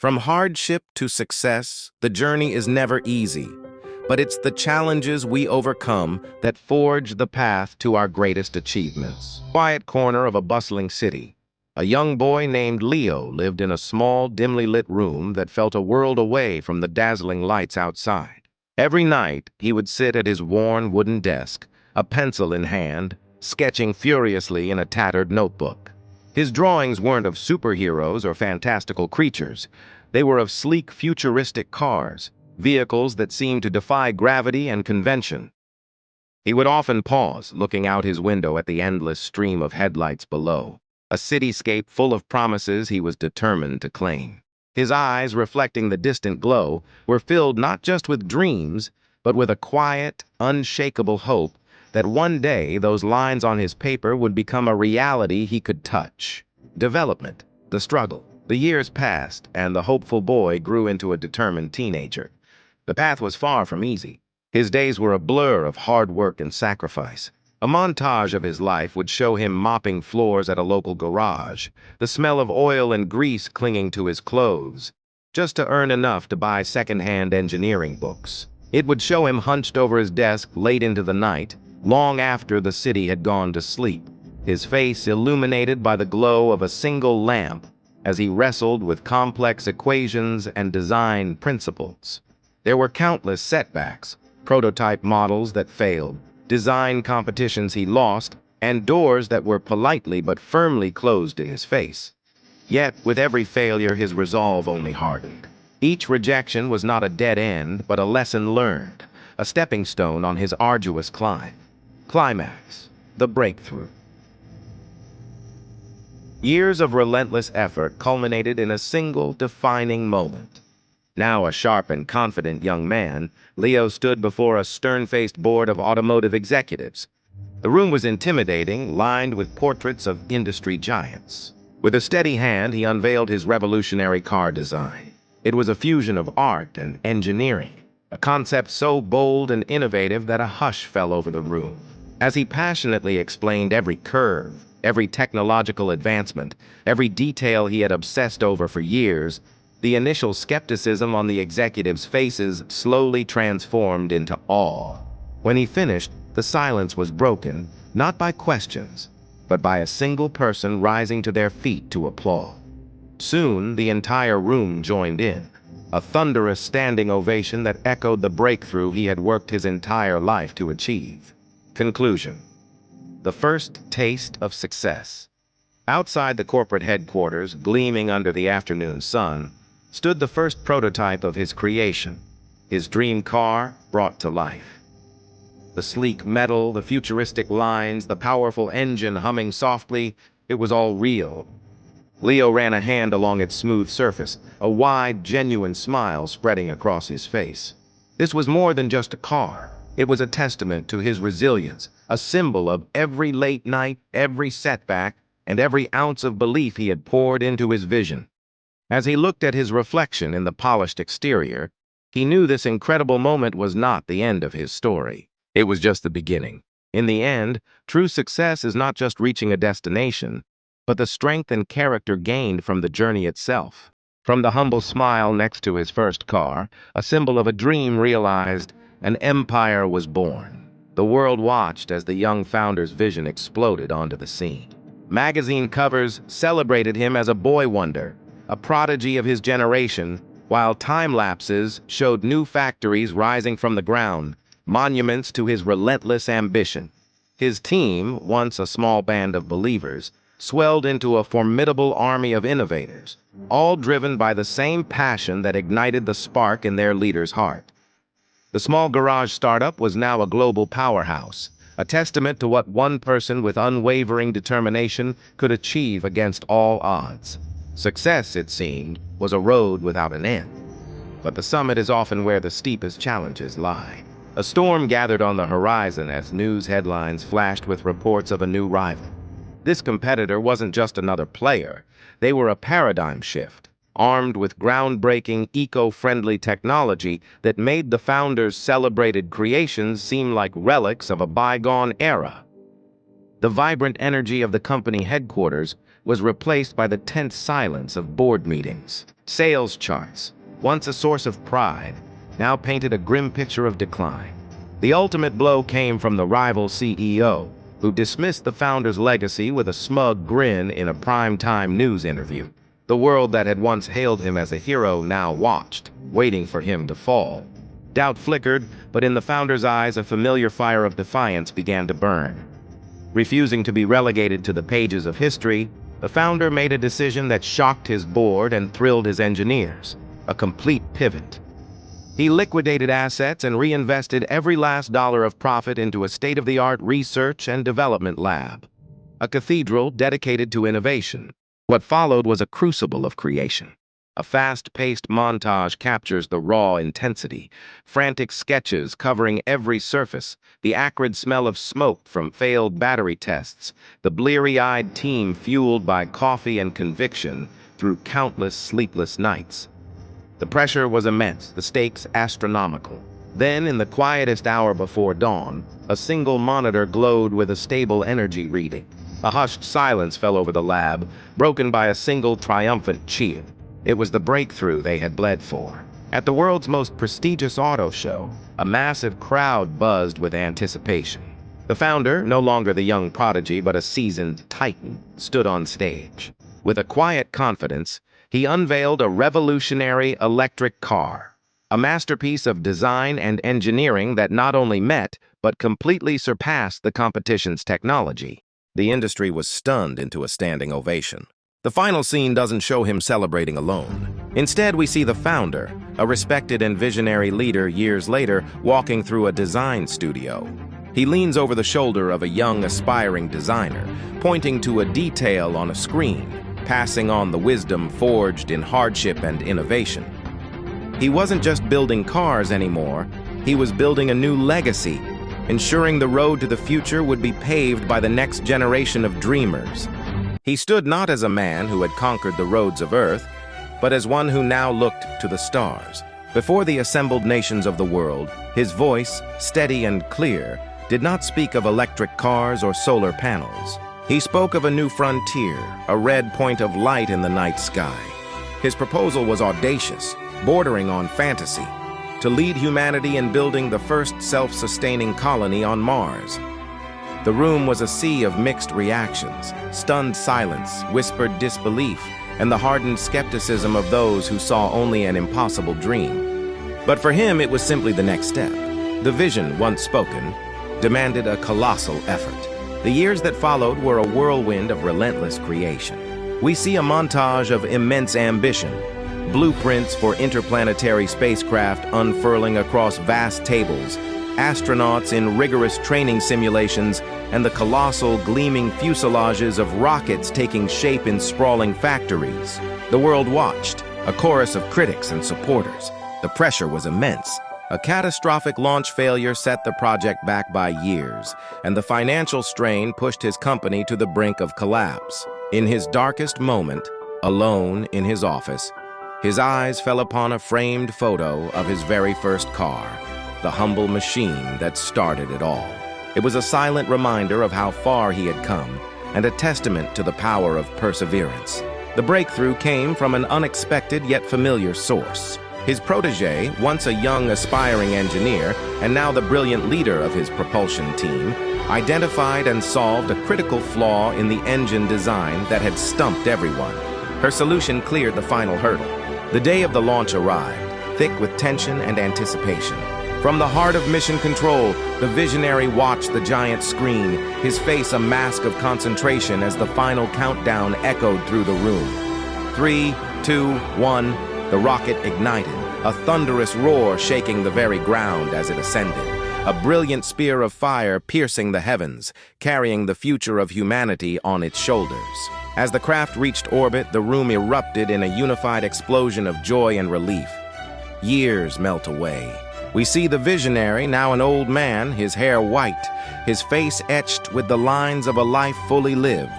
From hardship to success, the journey is never easy, but it's the challenges we overcome that forge the path to our greatest achievements. Quiet corner of a bustling city. A young boy named Leo lived in a small, dimly lit room that felt a world away from the dazzling lights outside. Every night, he would sit at his worn wooden desk, a pencil in hand, sketching furiously in a tattered notebook. His drawings weren't of superheroes or fantastical creatures. They were of sleek, futuristic cars, vehicles that seemed to defy gravity and convention. He would often pause, looking out his window at the endless stream of headlights below, a cityscape full of promises he was determined to claim. His eyes, reflecting the distant glow, were filled not just with dreams, but with a quiet, unshakable hope that one day those lines on his paper would become a reality he could touch. Development, the struggle. The years passed, and the hopeful boy grew into a determined teenager. The path was far from easy. His days were a blur of hard work and sacrifice. A montage of his life would show him mopping floors at a local garage, the smell of oil and grease clinging to his clothes, just to earn enough to buy second-hand engineering books. It would show him hunched over his desk late into the night, long after the city had gone to sleep, his face illuminated by the glow of a single lamp as he wrestled with complex equations and design principles. There were countless setbacks, prototype models that failed, design competitions he lost, and doors that were politely but firmly closed in his face. Yet, with every failure, his resolve only hardened. Each rejection was not a dead end, but a lesson learned, a stepping stone on his arduous climb. Climax, the breakthrough. Years of relentless effort culminated in a single defining moment. Now a sharp and confident young man, Leo stood before a stern-faced board of automotive executives. The room was intimidating, lined with portraits of industry giants. With a steady hand, he unveiled his revolutionary car design. It was a fusion of art and engineering, a concept so bold and innovative that a hush fell over the room. As he passionately explained every curve, every technological advancement, every detail he had obsessed over for years, the initial skepticism on the executives' faces slowly transformed into awe. When he finished, the silence was broken, not by questions, but by a single person rising to their feet to applaud. Soon, the entire room joined in, a thunderous standing ovation that echoed the breakthrough he had worked his entire life to achieve. Conclusion. The first taste of success. Outside the corporate headquarters, gleaming under the afternoon sun, stood the first prototype of his creation, his dream car brought to life. The sleek metal, the futuristic lines, the powerful engine humming softly, it was all real. Leo ran a hand along its smooth surface, a wide, genuine smile spreading across his face. This was more than just a car. It was a testament to his resilience, a symbol of every late night, every setback, and every ounce of belief he had poured into his vision. As he looked at his reflection in the polished exterior, he knew this incredible moment was not the end of his story. It was just the beginning. In the end, true success is not just reaching a destination, but the strength and character gained from the journey itself. From the humble smile next to his first car, a symbol of a dream realized, an empire was born. The world watched as the young founder's vision exploded onto the scene. Magazine covers celebrated him as a boy wonder, a prodigy of his generation, while time lapses showed new factories rising from the ground, monuments to his relentless ambition. His team, once a small band of believers, swelled into a formidable army of innovators, all driven by the same passion that ignited the spark in their leader's heart. The small garage startup was now a global powerhouse, a testament to what one person with unwavering determination could achieve against all odds. Success, it seemed, was a road without an end. But the summit is often where the steepest challenges lie. A storm gathered on the horizon as news headlines flashed with reports of a new rival. This competitor wasn't just another player, they were a paradigm shift, armed with groundbreaking, eco-friendly technology that made the founders' celebrated creations seem like relics of a bygone era. The vibrant energy of the company headquarters was replaced by the tense silence of board meetings. Sales charts, once a source of pride, now painted a grim picture of decline. The ultimate blow came from the rival CEO, who dismissed the founder's legacy with a smug grin in a prime-time news interview. The world that had once hailed him as a hero now watched, waiting for him to fall. Doubt flickered, but in the founder's eyes a familiar fire of defiance began to burn. Refusing to be relegated to the pages of history, the founder made a decision that shocked his board and thrilled his engineers: a complete pivot. He liquidated assets and reinvested every last dollar of profit into a state-of-the-art research and development lab, a cathedral dedicated to innovation. What followed was a crucible of creation. A fast-paced montage captures the raw intensity, frantic sketches covering every surface, the acrid smell of smoke from failed battery tests, the bleary-eyed team fueled by coffee and conviction through countless sleepless nights. The pressure was immense, the stakes astronomical. Then, in the quietest hour before dawn, a single monitor glowed with a stable energy reading. A hushed silence fell over the lab, broken by a single triumphant cheer. It was the breakthrough they had bled for. At the world's most prestigious auto show, a massive crowd buzzed with anticipation. The founder, no longer the young prodigy but a seasoned titan, stood on stage. With a quiet confidence, he unveiled a revolutionary electric car, a masterpiece of design and engineering that not only met but completely surpassed the competition's technology. The industry was stunned into a standing ovation. The final scene doesn't show him celebrating alone. Instead, we see the founder, a respected and visionary leader years later, walking through a design studio. He leans over the shoulder of a young, aspiring designer, pointing to a detail on a screen, passing on the wisdom forged in hardship and innovation. He wasn't just building cars anymore, he was building a new legacy, ensuring the road to the future would be paved by the next generation of dreamers. He stood not as a man who had conquered the roads of earth, but as one who now looked to the stars. Before the assembled nations of the world, his voice, steady and clear, did not speak of electric cars or solar panels. He spoke of a new frontier, a red point of light in the night sky. His proposal was audacious, bordering on fantasy, to lead humanity in building the first self-sustaining colony on Mars. The room was a sea of mixed reactions, stunned silence, whispered disbelief, and the hardened skepticism of those who saw only an impossible dream. But for him, it was simply the next step. The vision, once spoken, demanded a colossal effort. The years that followed were a whirlwind of relentless creation. We see a montage of immense ambition, blueprints for interplanetary spacecraft unfurling across vast tables, astronauts in rigorous training simulations, and the colossal gleaming fuselages of rockets taking shape in sprawling factories. The world watched, a chorus of critics and supporters. The pressure was immense. A catastrophic launch failure set the project back by years, and the financial strain pushed his company to the brink of collapse. In his darkest moment, alone in his office, his eyes fell upon a framed photo of his very first car, the humble machine that started it all. It was a silent reminder of how far he had come, and a testament to the power of perseverance. The breakthrough came from an unexpected yet familiar source. His protege, once a young, aspiring engineer, and now the brilliant leader of his propulsion team, identified and solved a critical flaw in the engine design that had stumped everyone. Her solution cleared the final hurdle. The day of the launch arrived, thick with tension and anticipation. From the heart of mission control, the visionary watched the giant screen, his face a mask of concentration as the final countdown echoed through the room. 3, 2, 1, the rocket ignited, a thunderous roar shaking the very ground as it ascended, a brilliant spear of fire piercing the heavens, carrying the future of humanity on its shoulders. As the craft reached orbit, the room erupted in a unified explosion of joy and relief. Years melt away. We see the visionary, now an old man, his hair white, his face etched with the lines of a life fully lived.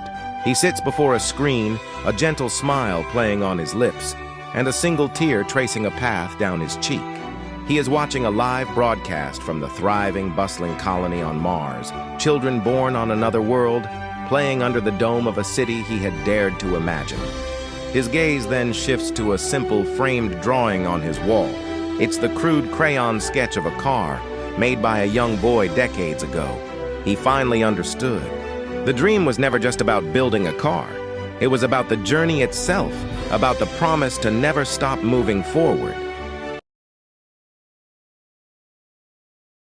He sits before a screen, a gentle smile playing on his lips, and a single tear tracing a path down his cheek. He is watching a live broadcast from the thriving, bustling colony on Mars, children born on another world, playing under the dome of a city he had dared to imagine. His gaze then shifts to a simple framed drawing on his wall. It's the crude crayon sketch of a car made by a young boy decades ago. He finally understood. The dream was never just about building a car. It was about the journey itself, about the promise to never stop moving forward.